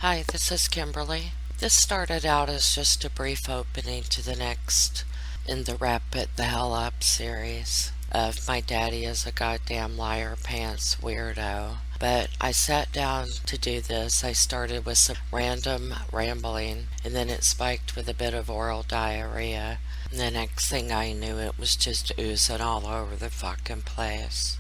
Hi, this is Kimberly. This started out as just a brief opening to the next in the Rap It the Hell Up series of My Daddy is a Goddamn Liar Pants Weirdo. But I sat down to do this. I started with some random rambling, and then it spiked with a bit of oral diarrhea. And the next thing I knew, it was just oozing all over the fucking place.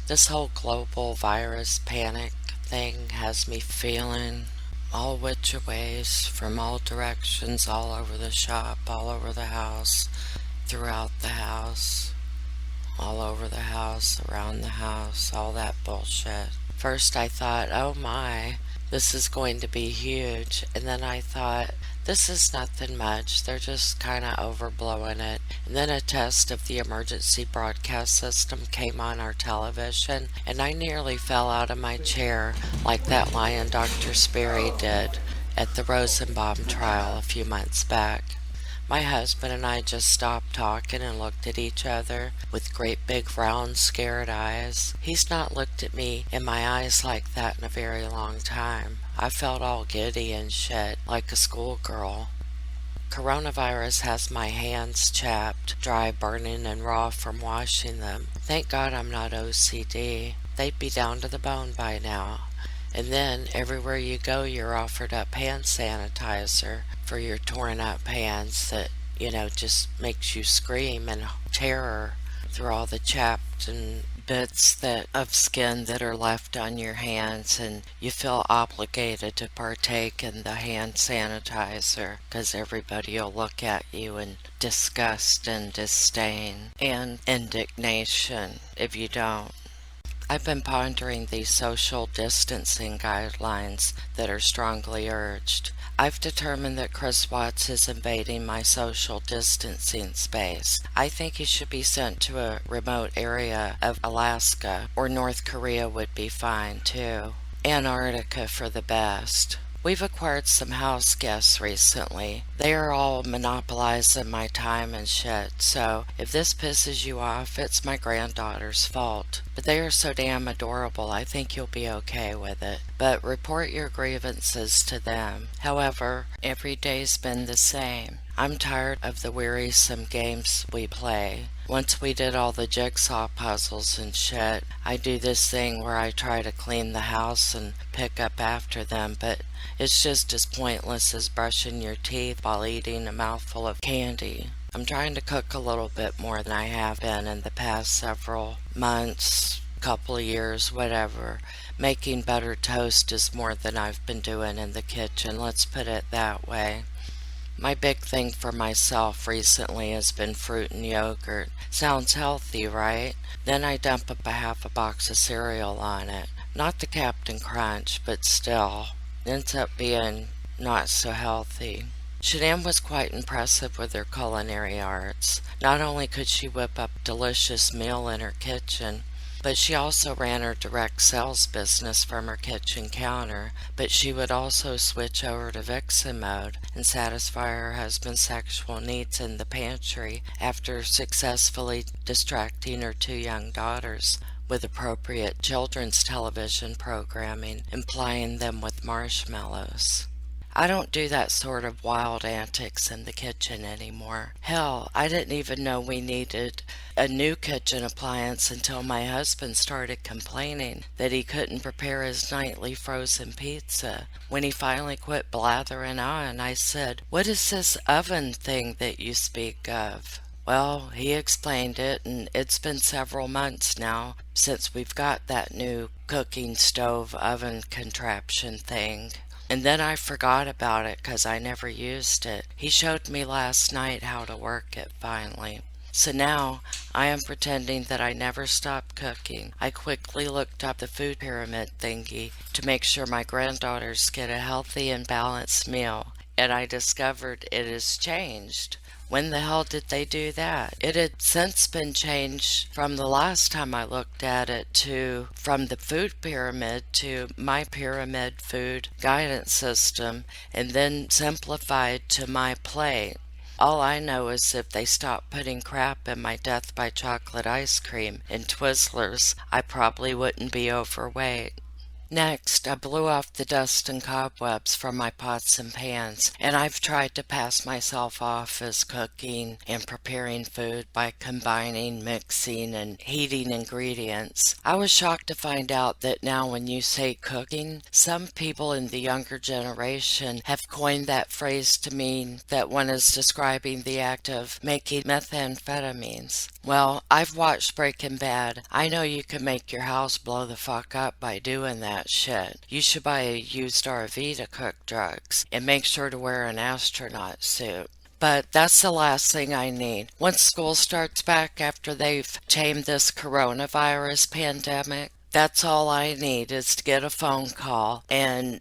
This whole global virus panic thing has me feeling all which ways, from all directions, all over the shop, all over the house, throughout the house, all over the house, around the house, all that bullshit. First I thought, oh my, this is going to be huge, and then I thought, this is nothing much, they're just kinda overblowing it. And then a test of the emergency broadcast system came on our television, and I nearly fell out of my chair like that lion Dr. Sperry did at the Rosenbaum trial a few months back. My husband and I just stopped talking and looked at each other with great big round scared eyes. He's not looked at me in my eyes like that in a very long time. I felt all giddy and shit, like a schoolgirl. Coronavirus has my hands chapped, dry, burning, and raw from washing them. Thank God I'm not OCD. They'd be down to the bone by now. And then, everywhere you go, you're offered up hand sanitizer for your torn up hands that, just makes you scream in terror through all the chapped and bits of skin that are left on your hands, and you feel obligated to partake in the hand sanitizer because everybody will look at you in disgust and disdain and indignation if you don't. I've been pondering these social distancing guidelines that are strongly urged. I've determined that Chris Watts is invading my social distancing space. I think he should be sent to a remote area of Alaska, or North Korea would be fine too. Antarctica for the best. We've acquired some house guests recently. They are all monopolizing my time and shit, so if this pisses you off, it's my granddaughter's fault. But they are so damn adorable, I think you'll be okay with it. But report your grievances to them. However, every day's been the same. I'm tired of the wearisome games we play. Once we did all the jigsaw puzzles and shit, I do this thing where I try to clean the house and pick up after them, but it's just as pointless as brushing your teeth while eating a mouthful of candy. I'm trying to cook a little bit more than I have been in the past several months, couple of years, whatever. Making buttered toast is more than I've been doing in the kitchen, let's put it that way. My big thing for myself recently has been fruit and yogurt. Sounds healthy, right? Then I dump up a half a box of cereal on it. Not the Captain Crunch, but still. Ends up being not so healthy. Shanann was quite impressive with her culinary arts. Not only could she whip up a delicious meal in her kitchen, but she also ran her direct sales business from her kitchen counter. But she would also switch over to vixen mode and satisfy her husband's sexual needs in the pantry after successfully distracting her two young daughters with appropriate children's television programming and plying them with marshmallows. I don't do that sort of wild antics in the kitchen anymore. Hell, I didn't even know we needed a new kitchen appliance until my husband started complaining that he couldn't prepare his nightly frozen pizza. When he finally quit blathering on, I said, "What is this oven thing that you speak of?" Well, he explained it, and it's been several months now since we've got that new cooking stove oven contraption thing. And then I forgot about it because I never used it. He showed me last night how to work it finally. So now I am pretending that I never stopped cooking. I quickly looked up the food pyramid thingy to make sure my granddaughters get a healthy and balanced meal, and I discovered it has changed. When the hell did they do that? It had since been changed from the last time I looked at it from the food pyramid to my pyramid food guidance system, and then simplified to my plate. All I know is if they stopped putting crap in my Death by Chocolate ice cream and Twizzlers, I probably wouldn't be overweight. Next, I blew off the dust and cobwebs from my pots and pans, and I've tried to pass myself off as cooking and preparing food by combining, mixing, and heating ingredients. I was shocked to find out that now when you say cooking, some people in the younger generation have coined that phrase to mean that one is describing the act of making methamphetamines. Well, I've watched Breaking Bad. I know you can make your house blow the fuck up by doing that shit. You should buy a used RV to cook drugs and make sure to wear an astronaut suit. But that's the last thing I need. Once school starts back after they've tamed this coronavirus pandemic, that's all I need is to get a phone call and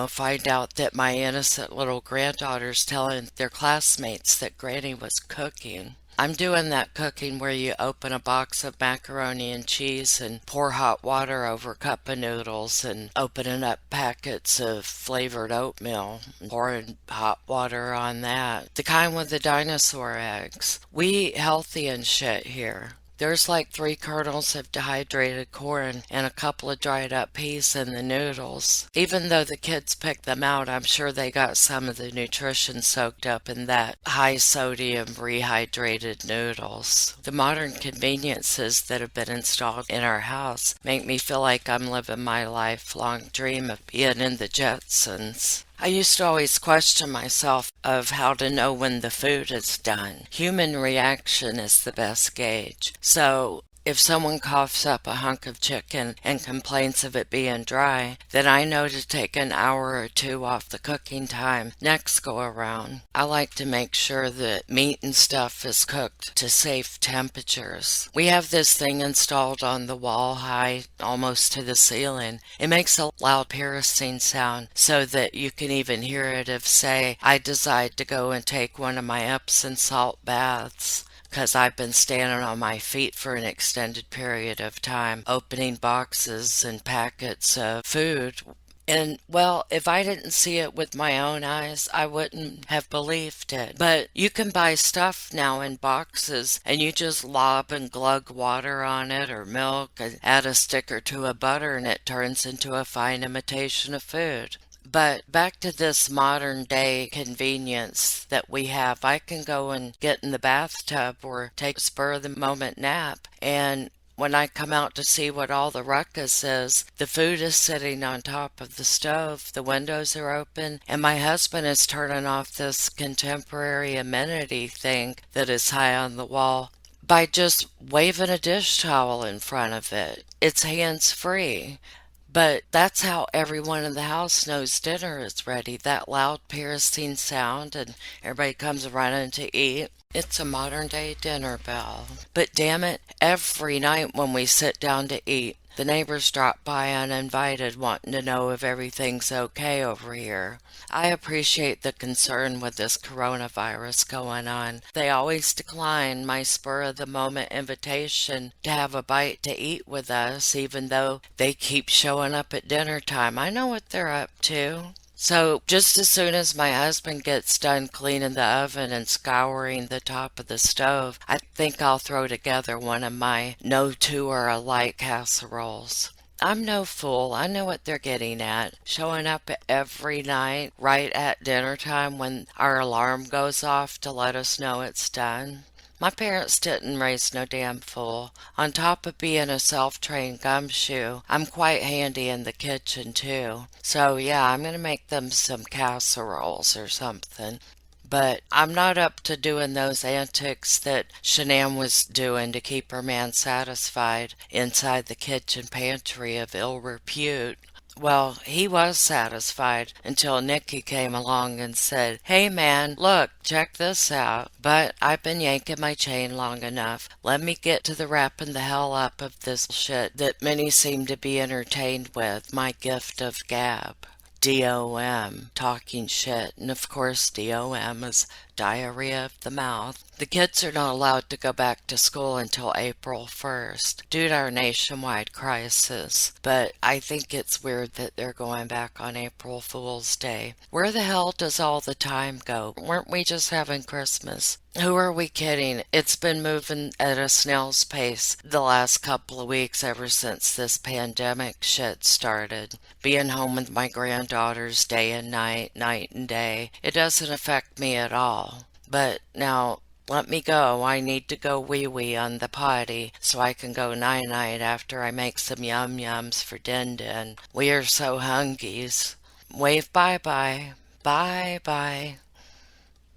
find out that my innocent little granddaughter's telling their classmates that Granny was cooking. I'm doing that cooking where you open a box of macaroni and cheese and pour hot water over a cup of noodles and opening up packets of flavored oatmeal and pouring hot water on that. The kind with the dinosaur eggs. We eat healthy and shit here. There's like 3 kernels of dehydrated corn and a couple of dried up peas in the noodles. Even though the kids picked them out, I'm sure they got some of the nutrition soaked up in that high sodium rehydrated noodles. The modern conveniences that have been installed in our house make me feel like I'm living my lifelong dream of being in the Jetsons. I used to always question myself of how to know when the food is done. Human reaction is the best gauge. So if someone coughs up a hunk of chicken and complains of it being dry, then I know to take an hour or 2 off the cooking time next go around. I like to make sure that meat and stuff is cooked to safe temperatures. We have this thing installed on the wall high, almost to the ceiling. It makes a loud piercing sound so that you can even hear it if, say, I decide to go and take one of my Epsom salt baths. Because I've been standing on my feet for an extended period of time, opening boxes and packets of food. And, well, if I didn't see it with my own eyes, I wouldn't have believed it. But you can buy stuff now in boxes, and you just lob and glug water on it or milk and add a stick or 2 of butter, and it turns into a fine imitation of food. But back to this modern day convenience that we have. I can go and get in the bathtub or take a spur of the moment nap, and when I come out to see what all the ruckus is, the food is sitting on top of the stove, the windows are open, and my husband is turning off this contemporary amenity thing that is high on the wall by just waving a dish towel in front of it. It's hands-free. But that's how everyone in the house knows dinner is ready. That loud piercing sound, and everybody comes running to eat. It's a modern day dinner bell. But damn it, every night when we sit down to eat, the neighbors drop by uninvited wanting to know if everything's okay over here. I appreciate the concern with this coronavirus going on. They always decline my spur-of-the-moment invitation to have a bite to eat with us, even though they keep showing up at dinner time. I know what they're up to. So just as soon as my husband gets done cleaning the oven and scouring the top of the stove, I think I'll throw together one of my no two are alike casseroles. I'm no fool. I know what they're getting at. Showing up every night right at dinner time when our alarm goes off to let us know it's done. My parents didn't raise no damn fool. On top of being a self-trained gumshoe, I'm quite handy in the kitchen too. So yeah, I'm gonna make them some casseroles or something. But I'm not up to doing those antics that Shanann was doing to keep her man satisfied inside the kitchen pantry of ill repute. Well, he was satisfied until Nikki came along and said, "Hey man, look, check this out." But I've been yanking my chain long enough. Let me get to the wrapping the hell up of this shit that many seem to be entertained with, my gift of gab. DOM, talking shit, and of course DOM is diarrhea of the mouth. The kids are not allowed to go back to school until April 1st due to our nationwide crisis, but I think it's weird that they're going back on April Fool's Day. Where the hell does all the time go? Weren't we just having Christmas? Who are we kidding? It's been moving at a snail's pace the last couple of weeks ever since this pandemic shit started. Being home with my granddaughters day and night, night and day, it doesn't affect me at all. But now, let me go. I need to go wee-wee on the potty so I can go night-night after I make some yum-yums for Din. We are so hungies. Wave bye-bye. Bye-bye.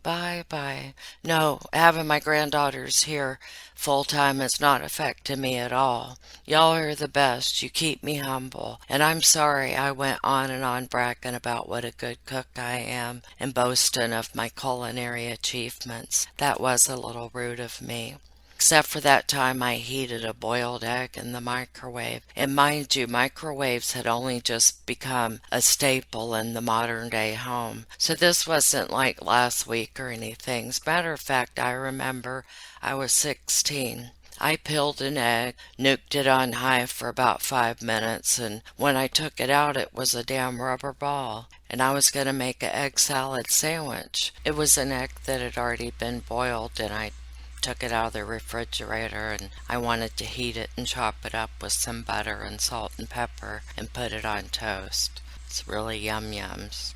Bye bye. No, having my granddaughters here full time has not affected me at all. Y'all are the best. You keep me humble. And I'm sorry I went on and on bragging about what a good cook I am and boasting of my culinary achievements. That was a little rude of me. Except for that time I heated a boiled egg in the microwave. And mind you, microwaves had only just become a staple in the modern day home. So this wasn't like last week or anything. As a matter of fact, I remember I was 16. I peeled an egg, nuked it on high for about 5 minutes, and when I took it out, it was a damn rubber ball. And I was going to make an egg salad sandwich. It was an egg that had already been boiled, and I took it out of the refrigerator and I wanted to heat it and chop it up with some butter and salt and pepper and put it on toast. It's really yum-yums.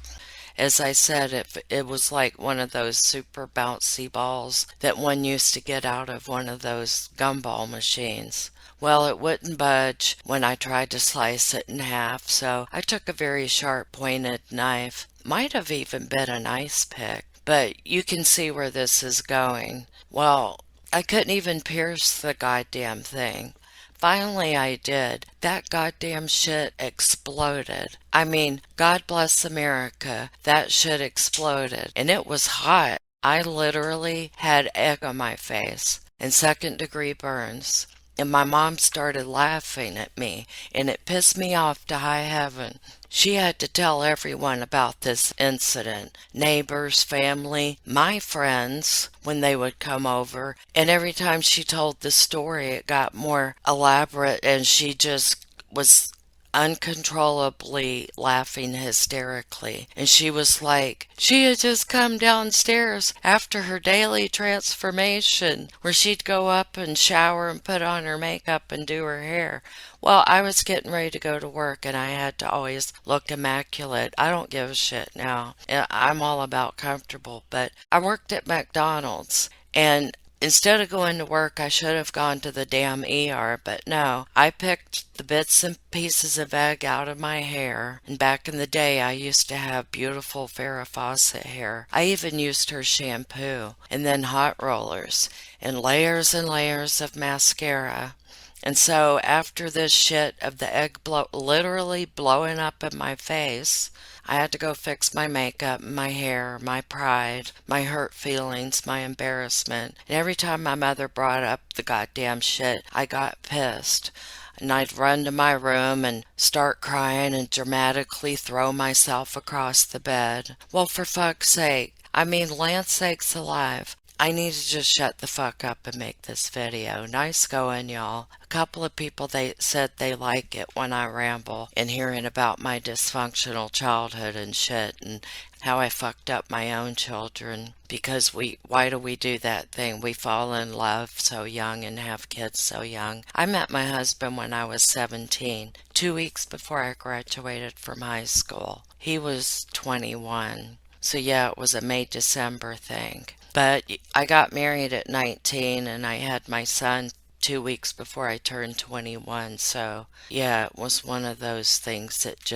As I said, it was like one of those super bouncy balls that one used to get out of one of those gumball machines. Well, it wouldn't budge when I tried to slice it in half, so I took a very sharp pointed knife. Might have even been an ice pick, but you can see where this is going. Well, I couldn't even pierce the goddamn thing. Finally I did. That goddamn shit exploded. I mean, God bless America, that shit exploded. And it was hot. I literally had egg on my face and second-degree burns. And my mom started laughing at me, and it pissed me off to high heaven. She had to tell everyone about this incident. Neighbors, family, my friends, when they would come over. And every time she told the story, it got more elaborate, and she just was uncontrollably laughing hysterically. And she was like, she had just come downstairs after her daily transformation, where she'd go up and shower and put on her makeup and do her hair. Well, I was getting ready to go to work and I had to always look immaculate. I don't give a shit now. I'm all about comfortable, but I worked at McDonald's and instead of going to work, I should have gone to the damn ER, but no. I picked the bits and pieces of egg out of my hair, and back in the day, I used to have beautiful Farrah Fawcett hair. I even used her shampoo, and then hot rollers, and layers of mascara. And so after this shit of the egg literally blowing up in my face, I had to go fix my makeup, my hair, my pride, my hurt feelings, my embarrassment. And every time my mother brought up the goddamn shit, I got pissed. And I'd run to my room and start crying and dramatically throw myself across the bed. Well, for fuck's sake. I mean, Lance sakes alive. I need to just shut the fuck up and make this video. Nice going, y'all. A couple of people, they said they like it when I ramble and hearing about my dysfunctional childhood and shit and how I fucked up my own children because why do we do that thing? We fall in love so young and have kids so young. I met my husband when I was 17, 2 weeks before I graduated from high school. He was 21. So yeah, it was a May-December thing. But I got married at 19 and I had my son 2 weeks before I turned 21. So yeah, it was one of those things that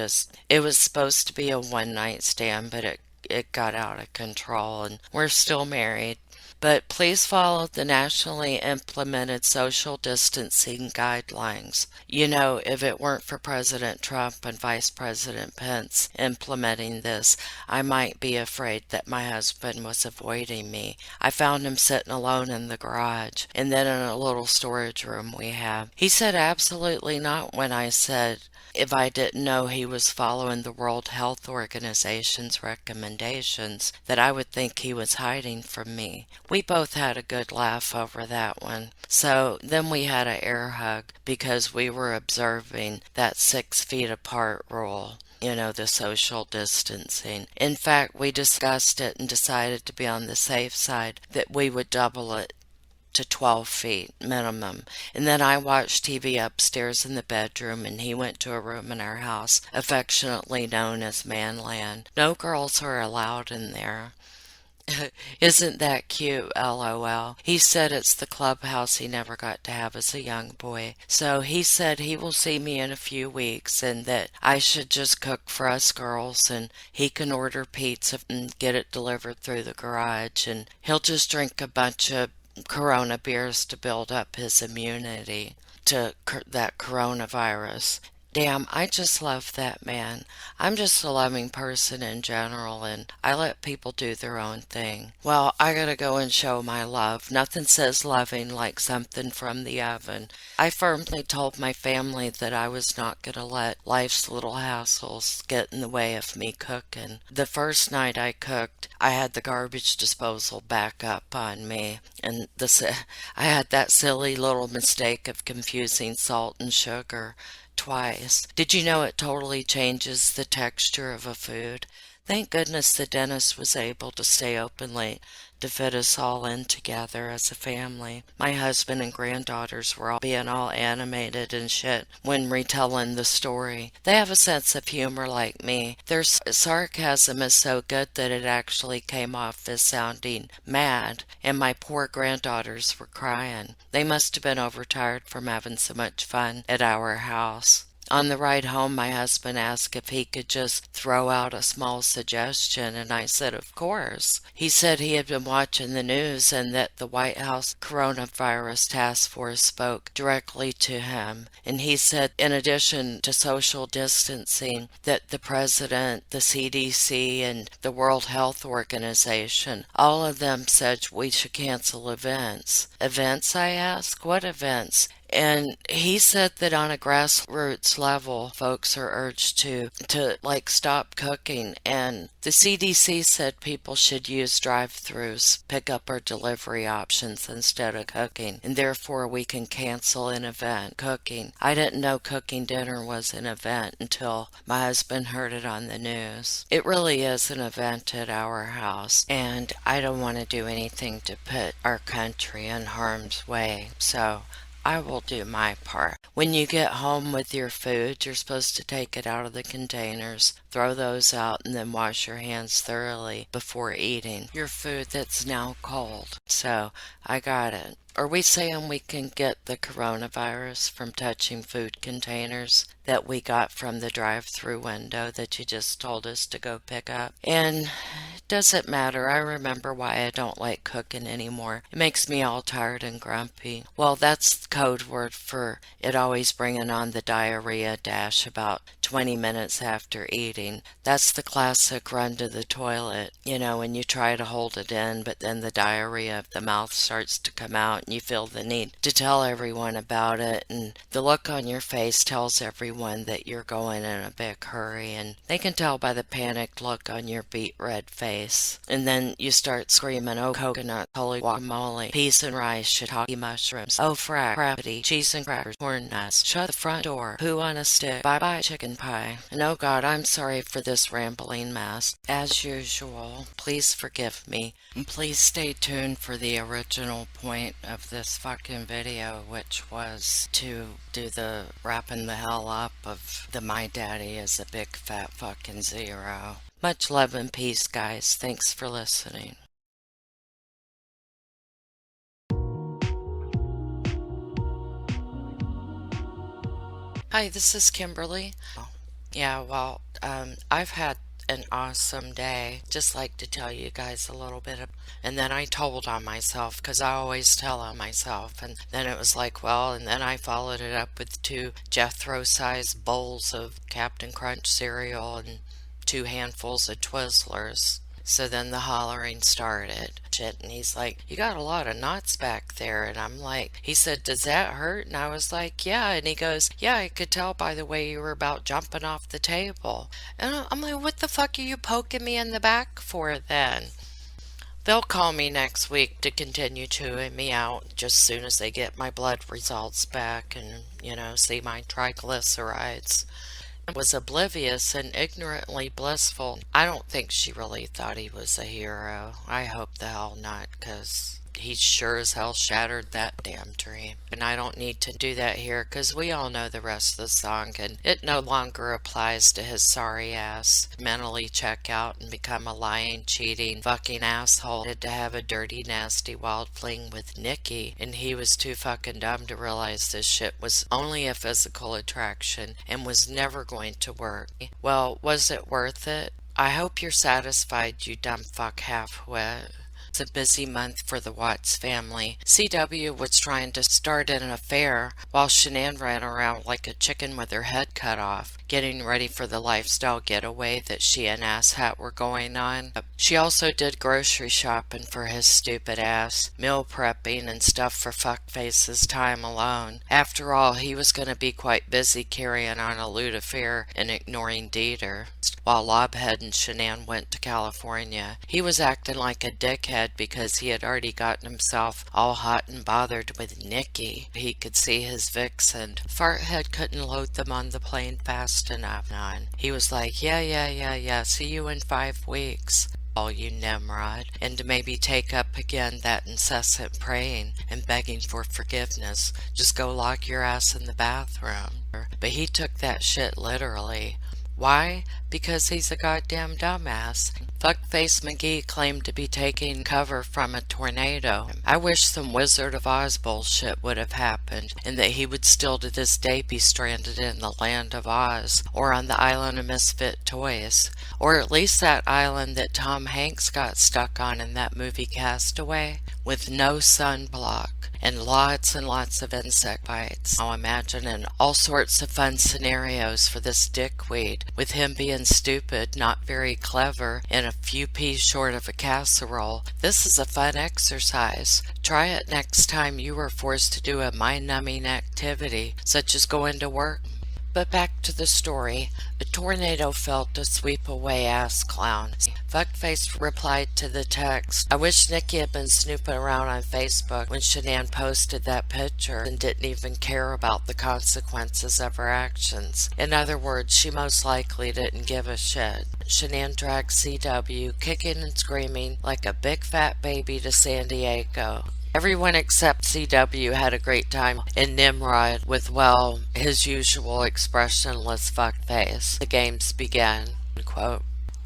it was supposed to be a one night stand, but it got out of control and we're still married. But please follow the nationally implemented social distancing guidelines. You know, if it weren't for President Trump and Vice President Pence implementing this, I might be afraid that my husband was avoiding me. I found him sitting alone in the garage and then in a little storage room we have. He said absolutely not when I said if I didn't know he was following the World Health Organization's recommendations, that I would think he was hiding from me. We both had a good laugh over that one. So then we had an air hug because we were observing that 6 feet apart rule. the social distancing. In fact, we discussed it and decided to be on the safe side that we would double it to 12 feet minimum. And then I watched TV upstairs in the bedroom, and he went to a room in our house, affectionately known as Manland. No girls are allowed in there. Isn't that cute? LOL. He said it's the clubhouse he never got to have as a young boy. So he said he will see me in a few weeks and that I should just cook for us girls and he can order pizza and get it delivered through the garage, and he'll just drink a bunch of Corona beers to build up his immunity to that coronavirus. Damn, I just love that man. I'm just a loving person in general, and I let people do their own thing. Well, I gotta go and show my love. Nothing says loving like something from the oven. I firmly told my family that I was not gonna let life's little hassles get in the way of me cooking. The first night I cooked, I had the garbage disposal back up on me, and I had that silly little mistake of confusing salt and sugar twice. Did you know it totally changes the texture of a food? Thank goodness the dentist was able to stay open late to fit us all in together as a family. My husband and granddaughters were all being all animated and shit when retelling the story. They have a sense of humor like me. Their sarcasm is so good that it actually came off as sounding mad, and my poor granddaughters were crying. They must have been overtired from having so much fun at our house. On the ride home, my husband asked if he could just throw out a small suggestion, and I said, of course. He said he had been watching the news and that the White House Coronavirus Task Force spoke directly to him. And he said, in addition to social distancing, that the president, the CDC, and the World Health Organization, all of them said we should cancel events. Events, I asked? What events? And he said that on a grassroots level, folks are urged to stop cooking. And the CDC said people should use drive-thrus, pickup or delivery options instead of cooking. And therefore we can cancel an event, cooking. I didn't know cooking dinner was an event until my husband heard it on the news. It really is an event at our house. And I don't want to do anything to put our country in harm's way. So I will do my part. When you get home with your food, you're supposed to take it out of the containers, throw those out, and then wash your hands thoroughly before eating your food that's now cold. So I got it. Are we saying we can get the coronavirus from touching food containers that we got from the drive-through window that you just told us to go pick up? And it doesn't matter. I remember why I don't like cooking anymore. It makes me all tired and grumpy. Well, that's code word for it always bringing on the diarrhea dash about 20 minutes after eating. That's the classic run to the toilet, when you try to hold it in, but then the diarrhea of the mouth starts to come out and you feel the need to tell everyone about it, and the look on your face tells everyone that you're going in a big hurry, and they can tell by the panicked look on your beet red face. And then you start screaming, oh coconut, holy guacamole, peas and rice, shiitake mushrooms, oh frack, crappity, cheese and crackers, corn nuts, shut the front door, poo on a stick, bye-bye chicken pie. And oh God, I'm sorry for this rambling mess. As usual, please forgive me. And please stay tuned for the original point of this fucking video, which was to do the wrapping the hell up of the My Daddy is a Big Fat Fucking Zero. Much love and peace, guys. Thanks for listening. Hi, this is Kimberly. Yeah, well, I've had an awesome day. Just like to tell you guys a little bit of, and then I told on myself because I always tell on myself, and then it was like, well, and then I followed it up with 2 Jethro-sized bowls of Captain Crunch cereal and 2 handfuls of Twizzlers. So then the hollering started. Shit, and he's like, you got a lot of knots back there. And I'm like, he said, does that hurt? And I was like, yeah. And he goes, yeah, I could tell by the way you were about jumping off the table. And I'm like, what the fuck are you poking me in the back for then? They'll call me next week to continue chewing me out just as soon as they get my blood results back and, see my triglycerides. was oblivious and ignorantly blissful. I don't think she really thought he was a hero. I hope the hell not, 'cause he sure as hell shattered that damn dream. And I don't need to do that here, 'cause we all know the rest of the song, and it no longer applies to his sorry ass mentally check out and become a lying, cheating, fucking asshole. He had to have a dirty, nasty, wild fling with Nikki, and he was too fucking dumb to realize this shit was only a physical attraction and was never going to work. Well, was it worth it? I hope you're satisfied, you dumb fuck half-wit. It's a busy month for the Watts family. CW was trying to start an affair while Shanann ran around like a chicken with her head cut off, getting ready for the lifestyle getaway that she and Asshat were going on. She also did grocery shopping for his stupid ass, meal prepping and stuff for fuckface's time alone. After all, he was going to be quite busy carrying on a lewd affair and ignoring Dieter, while Lobhead and Shanann went to California. He was acting like a dickhead because he had already gotten himself all hot and bothered with Nikki. He could see his vixen. Farthead couldn't load them on the plane fast enough. He was like, yeah, see you in 5 weeks. All you Nimrod, and to maybe take up again that incessant praying and begging for forgiveness. Just go lock your ass in the bathroom. But he took that shit literally. Why? Because he's a goddamn dumbass. 𝒔𝒑𝒏𝒔𝒕 claimed to be taking cover from a tornado. I wish some Wizard of Oz bullshit would have happened, and that he would still to this day be stranded in the land of Oz, or on the island of misfit toys, or at least that island that Tom Hanks got stuck on in that movie Castaway, with no sunblock and lots of insect bites. Now imagining all sorts of fun scenarios for this dickweed, with him being stupid, not very clever, and a few peas short of a casserole. This is a fun exercise. Try it next time you are forced to do a mind-numbing activity, such as going to work. But back to the story. A tornado fell to sweep away ass clown. Fuckface replied to the text, I wish Nikki had been snooping around on Facebook when Shanann posted that picture and didn't even care about the consequences of her actions. In other words, she most likely didn't give a shit. Shanann dragged CW, kicking and screaming like a big fat baby, to San Diego. Everyone except CW had a great time in Nimrod with, well, his usual expressionless fuckface. The games began. Quote.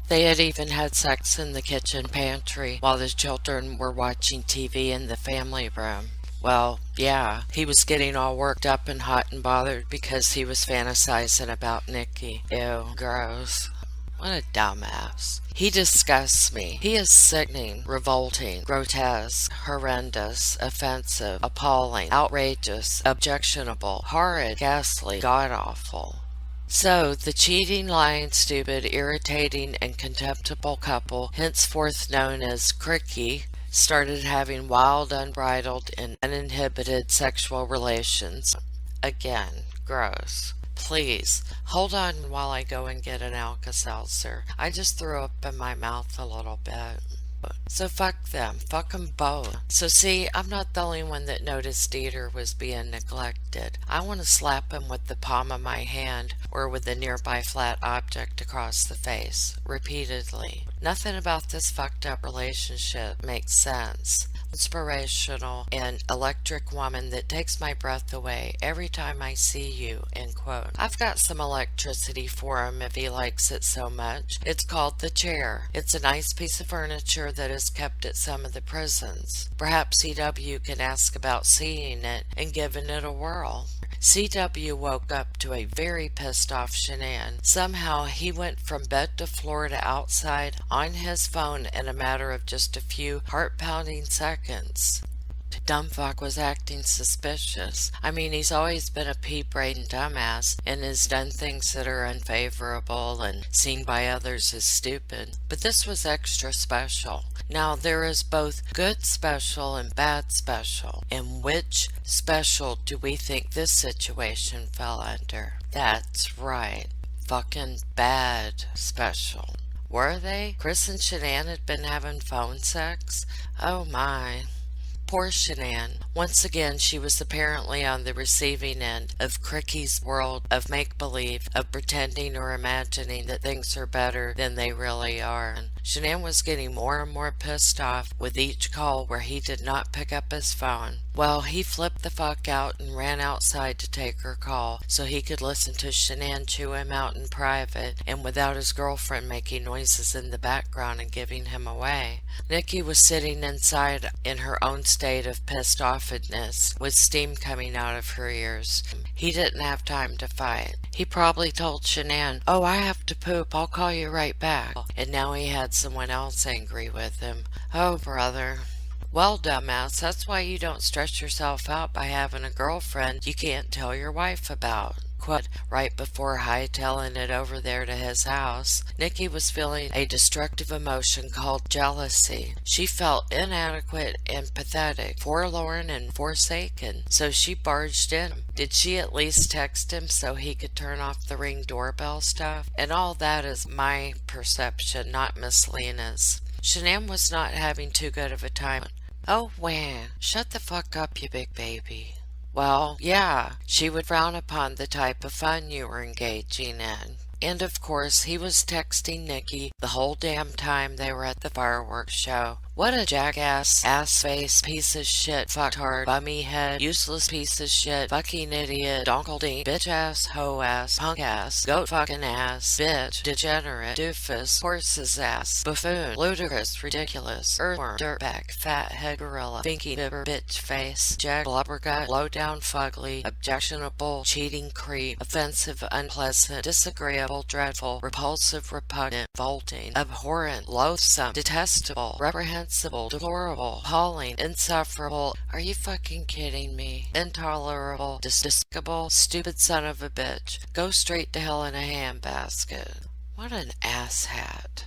They had even had sex in the kitchen pantry while the children were watching TV in the family room. Well, yeah, he was getting all worked up and hot and bothered because he was fantasizing about Nikki. Ew, gross. What a dumbass. He disgusts me. He is sickening, revolting, grotesque, horrendous, offensive, appalling, outrageous, objectionable, horrid, ghastly, god-awful. So, the cheating, lying, stupid, irritating, and contemptible couple, henceforth known as 𝒅𝒐𝒏, started having wild, unbridled, and uninhibited sexual relations. Again, gross. Please, hold on while I go and get an Alka-Seltzer. I just threw up in my mouth a little bit. So fuck them. Fuck them both. So see, I'm not the only one that noticed Dieter was being neglected. I want to slap him with the palm of my hand or with a nearby flat object across the face, repeatedly. Nothing about this fucked up relationship makes sense. Inspirational and electric woman that takes my breath away every time I see you, end quote. I've got some electricity for him if he likes it so much. It's called the chair. It's a nice piece of furniture that is kept at some of the prisons. Perhaps CW can ask about seeing it and giving it a whirl. CW woke up to a very pissed off Shanann. Somehow he went from bed to floor to outside on his phone in a matter of just a few heart-pounding seconds. Dumbfuck was acting suspicious. I mean, he's always been a pea-brained dumbass and has done things that are unfavorable and seen by others as stupid. But this was extra special. Now, there is both good special and bad special. And which special do we think this situation fell under? That's right. Fucking bad special. Were they? Chris and Shanann had been having phone sex? Oh my. Poor Shanann. Once again, she was apparently on the receiving end of Cricky's world of make-believe, of pretending or imagining that things are better than they really are. And Shanann was getting more and more pissed off with each call where he did not pick up his phone. Well, he flipped the fuck out and ran outside to take her call so he could listen to Shanann chew him out in private and without his girlfriend making noises in the background and giving him away. Nikki was sitting inside in her own state of pissed offedness with steam coming out of her ears. He didn't have time to fight. He probably told Shanann, "Oh, I have to poop, I'll call you right back." And now he had someone else angry with him. Oh, brother. Well, dumbass, that's why you don't stress yourself out by having a girlfriend you can't tell your wife about. Quote, right before hightailing it over there to his house, Nikki was feeling a destructive emotion called jealousy. She felt inadequate and pathetic, forlorn and forsaken, so she barged in. Did she at least text him so he could turn off the Ring doorbell stuff? And all that is my perception, not Miss Lena's. Shanann was not having too good of a time. Oh, Wham, shut the fuck up, you big baby. Well, yeah, she would frown upon the type of fun you were engaging in. And of course, he was texting Nikki the whole damn time they were at the fireworks show. What a jackass, ass-face, piece of shit, fucktard, bummy head, useless piece of shit, fucking idiot, donkledink, bitch-ass, hoe-ass, punk-ass, goat-fucking-ass, bitch, degenerate, doofus, horse's ass, buffoon, ludicrous, ridiculous, earthworm, dirtbag, fathead gorilla, finky bibber, bitch face, jag, blubbergut, low-down fugly, objectionable, cheating creep, offensive, unpleasant, disagreeable, dreadful, repulsive, repugnant, revolting, abhorrent, loathsome, detestable, reprehensible, deplorable, appalling, insufferable, are you fucking kidding me? Intolerable, despicable, stupid son of a bitch, go straight to hell in a handbasket. What an asshat.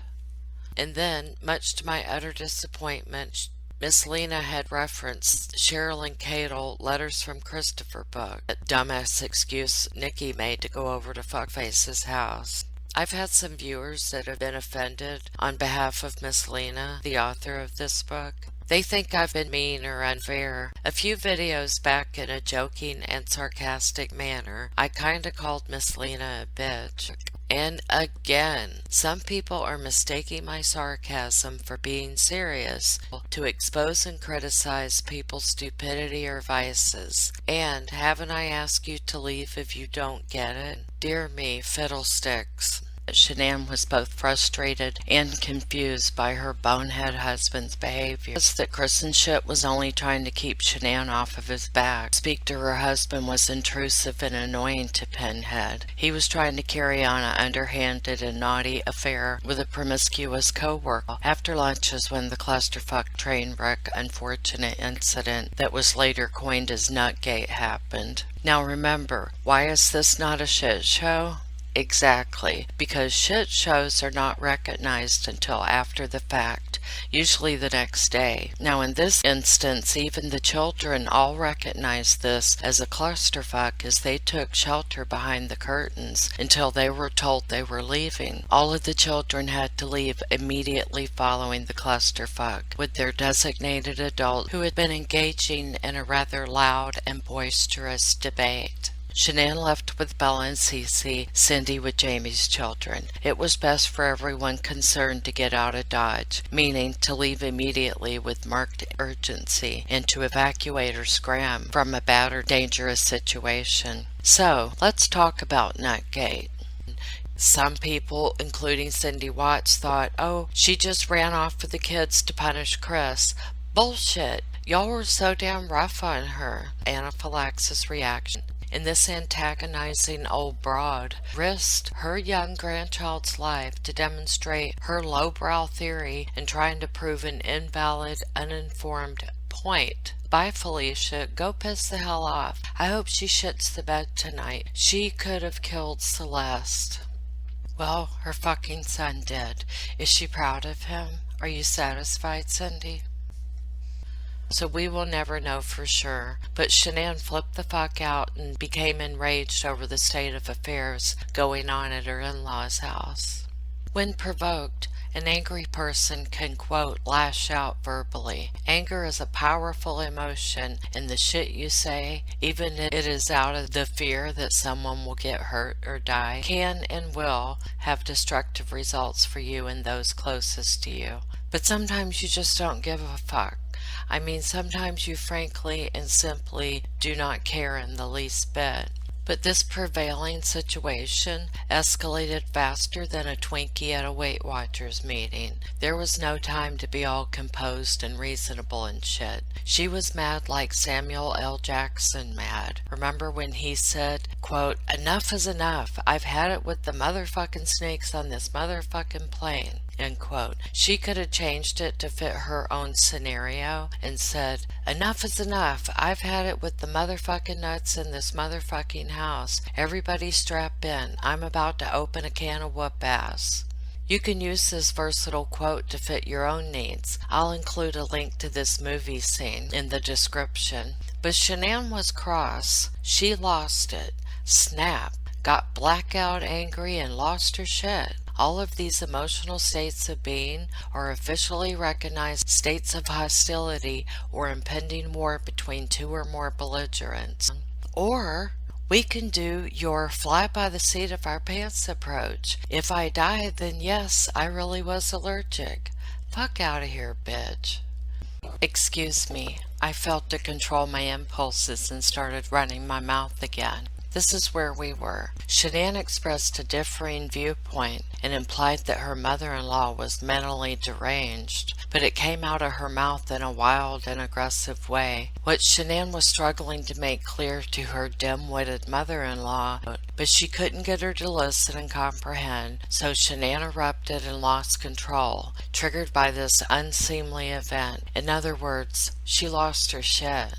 And then, much to my utter disappointment, Miss Lena had referenced Cheryl and Cadle Letters from Christopher book, that dumbass excuse Nikki made to go over to Fuckface's house. I've had some viewers that have been offended on behalf of Miss Lena, the author of this book. They think I've been mean or unfair. A few videos back, in a joking and sarcastic manner, I kinda called Miss Lena a bitch. And again, some people are mistaking my sarcasm for being serious, to expose and criticize people's stupidity or vices. And haven't I asked you to leave if you don't get it? Dear me, fiddlesticks. Shanann was both frustrated and confused by her bonehead husband's behavior. That Chris and shit was only trying to keep Shanann off of his back. Speak to her husband was intrusive and annoying to Pinhead. He was trying to carry on an underhanded and naughty affair with a promiscuous co-worker. After lunch is when the clusterfuck train wreck unfortunate incident that was later coined as Nutgate happened. Now remember, why is this not a shit show? Exactly, because shit shows are not recognized until after the fact, usually the next day. Now in this instance, even the children all recognized this as a clusterfuck as they took shelter behind the curtains until they were told they were leaving. All of the children had to leave immediately following the clusterfuck, with their designated adult who had been engaging in a rather loud and boisterous debate. Shanann left with Bella and Cece, Cindy with Jamie's children. It was best for everyone concerned to get out of Dodge, meaning to leave immediately with marked urgency and to evacuate or scram from a bad or dangerous situation. So, let's talk about Nutgate. Some people, including Cindy Watts, thought, oh, she just ran off with the kids to punish Chris. Bullshit. Y'all were so damn rough on her. Anaphylaxis reaction. And this antagonizing old broad risked her young grandchild's life to demonstrate her lowbrow theory and trying to prove an invalid, uninformed point. Bye, Felicia. Go piss the hell off. I hope she shits the bed tonight. She could have killed Celeste. Well, her fucking son did. Is she proud of him? Are you satisfied, Cindy? So we will never know for sure, but Shanann flipped the fuck out and became enraged over the state of affairs going on at her in-laws' house. When provoked, An angry person can, quote, lash out verbally. Anger is a powerful emotion, and the shit you say, even if it is out of the fear that someone will get hurt or die, can and will have destructive results for you and those closest to you. But sometimes you just don't give a fuck. I mean, sometimes you frankly and simply do not care in the least bit. But this prevailing situation escalated faster than a Twinkie at a Weight Watchers meeting. There was no time to be all composed and reasonable and shit. She was mad like Samuel L. Jackson mad. Remember when he said, quote, "Enough is enough. I've had it with the motherfucking snakes on this motherfucking plane." End quote. She could have changed it to fit her own scenario and said, "Enough is enough. I've had it with the motherfucking nuts in this motherfucking house. Everybody strap in. I'm about to open a can of whoop ass." You can use this versatile quote to fit your own needs. I'll include a link to this movie scene in the description. But Shanann was cross. She lost it. Snapped. Got blackout angry and lost her shit. All of these emotional states of being are officially recognized states of hostility or impending war between two or more belligerents. Or we can do your fly by the seat of our pants approach. If I die, then yes, I really was allergic. Fuck out of here, bitch. Excuse me, I failed to control my impulses and started running my mouth again. This is where we were. Shanann expressed a differing viewpoint and implied that her mother-in-law was mentally deranged, but it came out of her mouth in a wild and aggressive way. What Shanann was struggling to make clear to her dim-witted mother-in-law, but she couldn't get her to listen and comprehend, so Shanann erupted and lost control, triggered by this unseemly event. In other words, she lost her shit.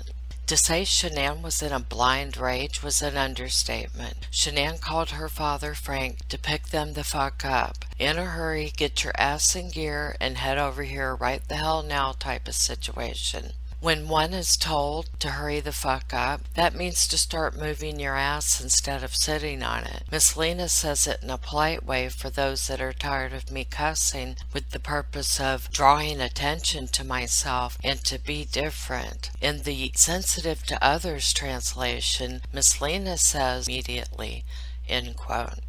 To say Shanann was in a blind rage was an understatement. Shanann called her father Frank to pick them the fuck up. In a hurry, get your ass in gear and head over here right the hell now type of situation. When one is told to hurry the fuck up, that means to start moving your ass instead of sitting on it. Miss Lena says it in a polite way for those that are tired of me cussing, with the purpose of drawing attention to myself and to be different. In the sensitive to others translation, Miss Lena says immediately, end quote.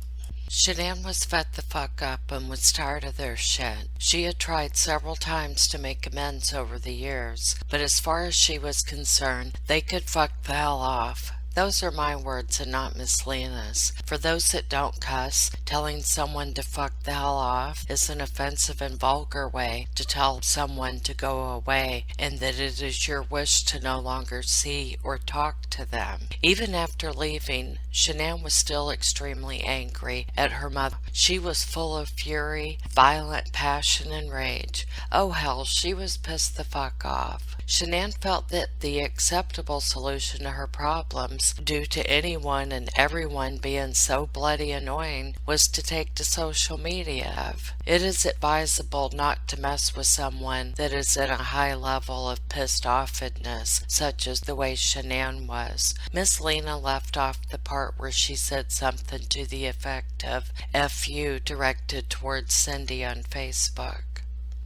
Shanann was fed the fuck up and was tired of their shit. She had tried several times to make amends over the years, but as far as she was concerned, they could fuck the hell off. Those are my words and not Miss Lena's. For those that don't cuss, telling someone to fuck the hell off is an offensive and vulgar way to tell someone to go away and that it is your wish to no longer see or talk to them. Even after leaving, Shanann was still extremely angry at her mother. She was full of fury, violent passion, and rage. Oh hell, she was pissed the fuck off. Shanann felt that the acceptable solution to her problems, due to anyone and everyone being so bloody annoying, was to take to social media. It is advisable not to mess with someone that is in a high level of pissed offedness, such as the way Shanann was. Miss Lena left off the part where she said something to the effect of "F you" directed towards Cindy on Facebook.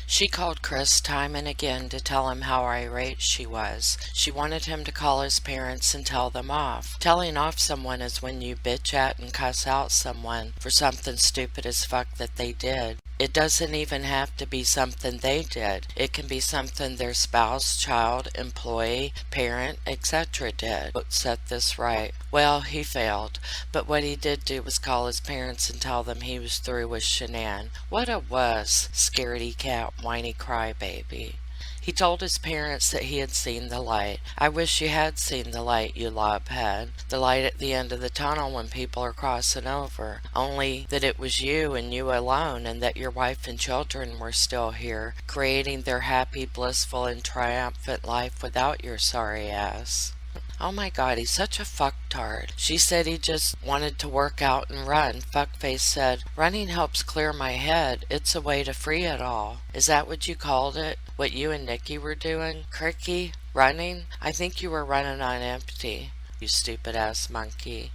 She called Chris time and again to tell him how irate she was. She wanted him to call his parents and tell them off. Telling off someone is when you bitch at and cuss out someone for something stupid as fuck that they did. It doesn't even have to be something they did. It can be something their spouse, child, employee, parent, etc. did. Set this right. Well, he failed, but what he did do was call his parents and tell them he was through with Shanann. What a wuss, scaredy cat, whiny crybaby. He told his parents that he had seen the light. I wish you had seen the light, you lobhead. The light at the end of the tunnel when people are crossing over. Only that it was you and you alone, and that your wife and children were still here, creating their happy, blissful, and triumphant life without your sorry ass. Oh my god, he's such a fucktard. She said he just wanted to work out and run. Fuckface said, running helps clear my head. It's a way to free it all. Is that what you called it? What you and Nikki were doing? Cricky? Running? I think you were running on empty, you stupid ass monkey.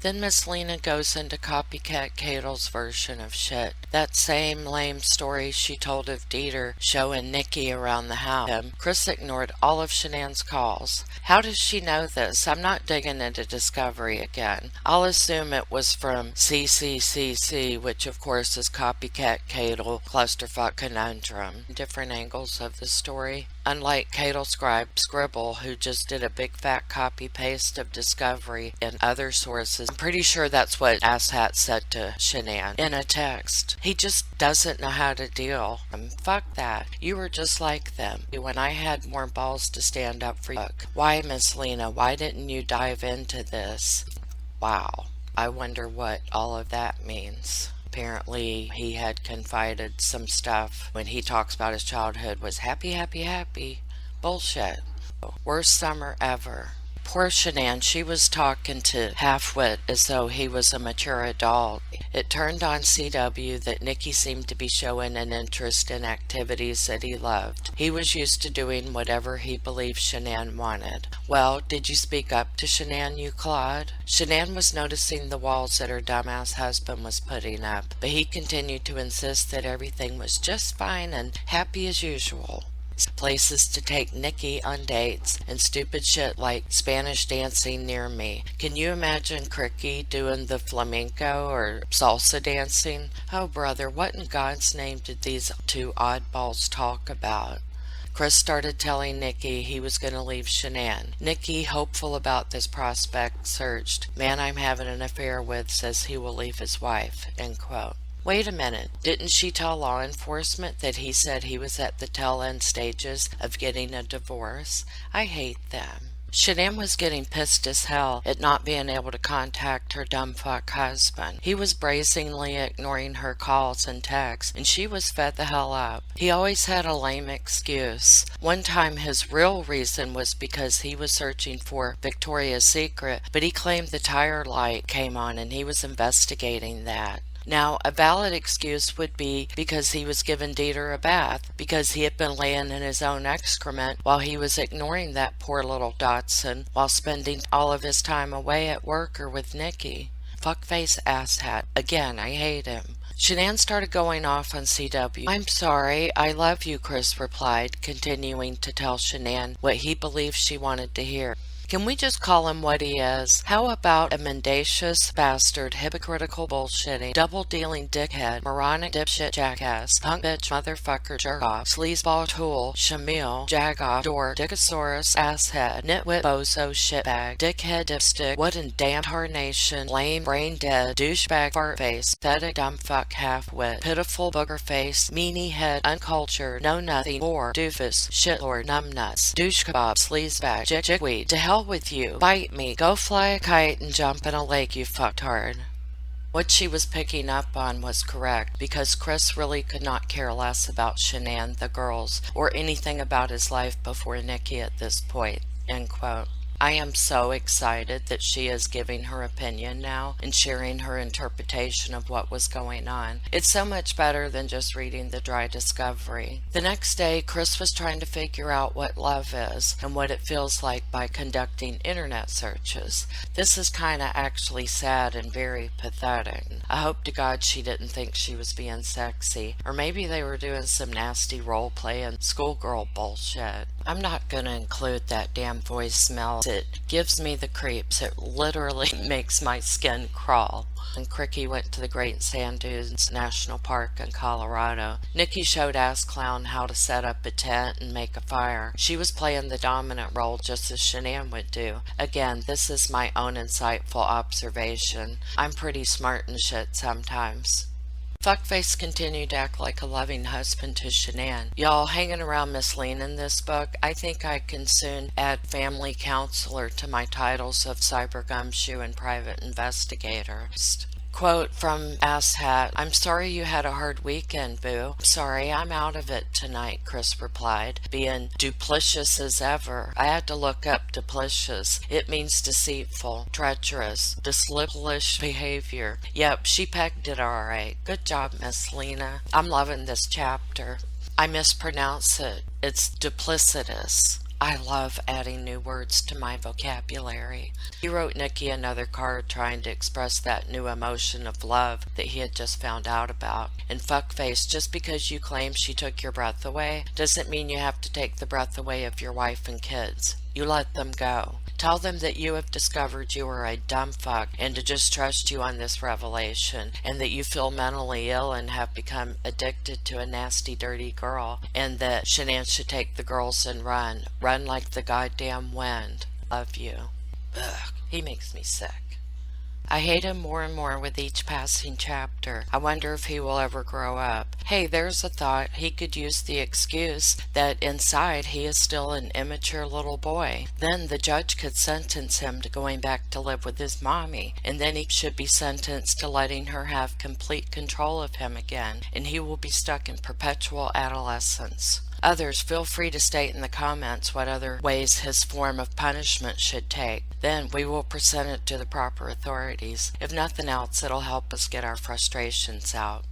Then Miss Lena goes into Copycat Cato's version of shit. That same lame story she told of Dieter showing Nikki around the house. Chris ignored all of Shanann's calls. How does she know this? I'm not digging into Discovery again. I'll assume it was from 𝒂𝒂𝒂𝒂, which of course is Copycat Cato Clusterfuck Conundrum. Different angles of the story. Unlike 𝒂𝒏-𒔉𝒏, who just did a big fat copy paste of Discovery and other sources, I'm pretty sure that's what Asshat said to Shanann in a text. He just doesn't know how to deal. Fuck that. You were just like them. When I had more balls to stand up for you. Why, Miss Lena, why didn't you dive into this? Wow. I wonder what all of that means. Apparently he had confided some stuff when he talks about his childhood was happy, happy, happy. Bullshit. Worst summer ever. Poor Shanann, she was talking to Halfwit as though he was a mature adult. It turned on CW that Nicky seemed to be showing an interest in activities that he loved. He was used to doing whatever he believed Shanann wanted. Well, did you speak up to Shanann, you clod? Shanann was noticing the walls that her dumbass husband was putting up, but he continued to insist that everything was just fine and happy as usual. Places to take Nikki on dates and stupid shit like Spanish dancing near me. Can you imagine Cricky doing the flamenco or salsa dancing? Oh brother, what in God's name did these two oddballs talk about? Chris started telling Nikki he was going to leave Shanann. Nikki, hopeful about this prospect, searched, "Man I'm having an affair with says he will leave his wife," end quote. Wait a minute, didn't she tell law enforcement that he said he was at the tail end stages of getting a divorce? I hate them. Shanann was getting pissed as hell at not being able to contact her dumb fuck husband. He was brazenly ignoring her calls and texts, and she was fed the hell up. He always had a lame excuse. One time his real reason was because he was searching for Victoria's Secret, but he claimed the tire light came on and he was investigating that. Now, a valid excuse would be because he was giving Dieter a bath, because he had been laying in his own excrement while he was ignoring that poor little Dotson while spending all of his time away at work or with Nikki. Fuckface asshat. Again, I hate him. Shanann started going off on CW. "I'm sorry, I love you," Chris replied, continuing to tell Shanann what he believed she wanted to hear. "Can we just call him what he is? How about a mendacious bastard, hypocritical bullshitting, double-dealing dickhead, moronic dipshit jackass, punk bitch motherfucker jerk-off, sleazeball tool, shamil, jagoff, dork, dickosaurus, asshead, nitwit bozo shitbag, dickhead dipstick, wooden damn tarnation, lame, brain-dead, douchebag fartface, pathetic dumb fuck half-wit, pitiful booger face, meanie head, uncultured, know-nothing, whore, doofus, shitlord, numbnuts, douche kebab, sleazebag, jigweed, to hell with you, bite me, go fly a kite and jump in a lake, you fucktard." What she was picking up on was correct, because Chris really could not care less about Shanann, the girls, or anything about his life before Nikki at this point, end quote. I am so excited that she is giving her opinion now and sharing her interpretation of what was going on. It's so much better than just reading the dry discovery. The next day, Chris was trying to figure out what love is and what it feels like by conducting internet searches. This is kinda actually sad and very pathetic. I hope to God she didn't think she was being sexy, or maybe they were doing some nasty role play and schoolgirl bullshit. I'm not gonna include that damn voicemail. It gives me the creeps. It literally makes my skin crawl. When Cricky went to the Great Sand Dunes National Park in Colorado, Nikki showed Ass Clown how to set up a tent and make a fire. She was playing the dominant role just as Shanann would do. Again, this is my own insightful observation. I'm pretty smart and shit sometimes. Fuckface continued to act like a loving husband to Shanann. Y'all hanging around Miss Lena in this book, I think I can soon add family counselor to my titles of cyber gumshoe and private investigator. Quote from Asshat, "I'm sorry you had a hard weekend, boo." "Sorry, I'm out of it tonight," Chris replied, being duplicitous as ever. I had to look up duplicitous. It means deceitful, treacherous, disliplish behavior. Yep, she pegged it alright. Good job, Miss Lena. I'm loving this chapter. I mispronounce it. It's duplicitous. I love adding new words to my vocabulary. He wrote Nikki another card trying to express that new emotion of love that he had just found out about. And fuckface, just because you claim she took your breath away doesn't mean you have to take the breath away of your wife and kids. You let them go. Tell them that you have discovered you are a dumb fuck and to just trust you on this revelation, and that you feel mentally ill and have become addicted to a nasty, dirty girl, and that Shanann should take the girls and run like the goddamn wind. Love you. Ugh, he makes me sick. I hate him more and more with each passing chapter. I wonder if he will ever grow up. Hey, there's a thought. He could use the excuse that inside he is still an immature little boy. Then the judge could sentence him to going back to live with his mommy, and then he should be sentenced to letting her have complete control of him again, and he will be stuck in perpetual adolescence. Others, feel free to state in the comments what other ways his form of punishment should take. Then we will present it to the proper authorities. If nothing else, it'll help us get our frustrations out.